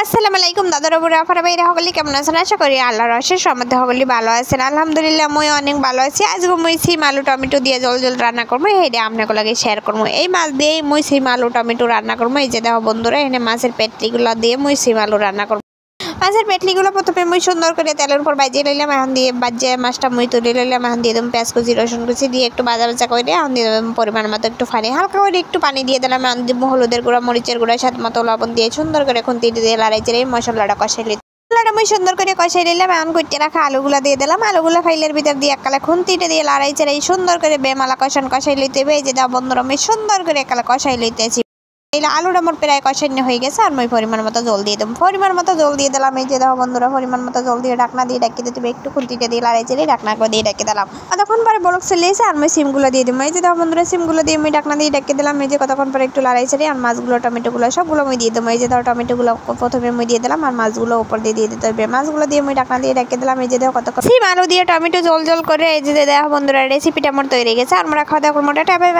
আসসালামু আলাইকুম দাদার উপরে আফারা ভাইরা সকলে কেমন আছেন? আশা করি আল্লাহর অশেষ রহমতে সকলে ভালো আছেন। আলহামদুলিল্লাহ মই অনেক ভালো আছি। আজকে মই সিম আলু টমেটো দিয়ে জল জল রান্না করবো, এইটা আপনাকে লাগে শেয়ার করবো। এই মাছ দিয়ে মই সিম আলু টমেটো রান্না করবো। এই যে দেখো বন্ধুরা, এখানে মাছের পেটলিগুলো দিয়ে মই সিম আলু রান্না করবো। মাছের পেটলিগুলো প্রথমে মই সুন্দর করে তেলের উপর বাজিয়ে লইলাম। এখন দিয়ে বাজিয়ে মাছটা মই তুলে লইলাম। এখন দিয়ে দেবো পেঁয়াজ কুচি রসুন কুচি দিয়ে একটু ভাজা ভাজা করে এখন দিয়ে দেবো পরিমাণ মতো একটু পানি, হালকা করে একটু পানি দিয়ে দিলাম। এখন দিব হলুদের গুঁড়া মরিচের গুঁড়া স্বাদ মতো লবণ দিয়ে সুন্দর করে খুন্তি দিয়ে লাড়াই চেড়ে মশলাটা কষাই নিই। মশলাটা মই সুন্দর করে কষাই নিলাম। এখন কুটে রাখা আলুগুলো দিয়ে দিলাম। আলুগুলো ফাইলের ভিতর দিয়ে এককালে খুন্তিটা দিয়ে লাড়াই চেড়ে সুন্দর করে বেমালা কষাই লইতে হবে। এই যে দাও বন্ধুরা, আমি সুন্দর করে এককালে কষাই লইতেছি। আলুটা আমার প্রায় কষানো হয়ে গেছে। আর মই পরিমাণ মতো জল দিয়ে দেবো। পরিমাণ মতো জল দিয়ে দিলাম। এই যে দেখো বন্ধুরা, পরিমাণ মতো জল দিয়ে ঢাকনা দিয়ে ঢাকি দিতে হবে। একটু খুন্তিটা দিয়ে লাড়াই চেড়ে ঢাকনা করে দিয়ে ঢাকি দিলাম। কতক্ষণ পরে বলক চলে এসে আর মই সিমগুলো দিয়ে দিবো। এই যে দেখো বন্ধুরা, সিমগুলো দিয়ে আমি ঢাকনা দিয়ে ঢাকি দিলাম। এই যে কতক্ষণ পরে একটু লাড়াই চেড়ে আর মাছগুলো টমেটোগুলো সবগুলো মই দিয়ে দেবো। এই যে ধরো টমেটোগুলো প্রথমে মই দিয়ে দিলাম আর মাছগুলো উপর দিয়ে দিতে হবে। মাছগুলো দিয়ে মই ঢাকনা দিয়ে ঢাকি দিলাম। এই যে দেখো কতক্ষণ সিম আলু দিয়ে টমেটো জল জল করে এই যে দেখো বন্ধুরা, রেসিপিটা আমার তৈরি হয়ে গেছে। আর আমরা খাওয়া দাওয়া করবো। Tata bye bye.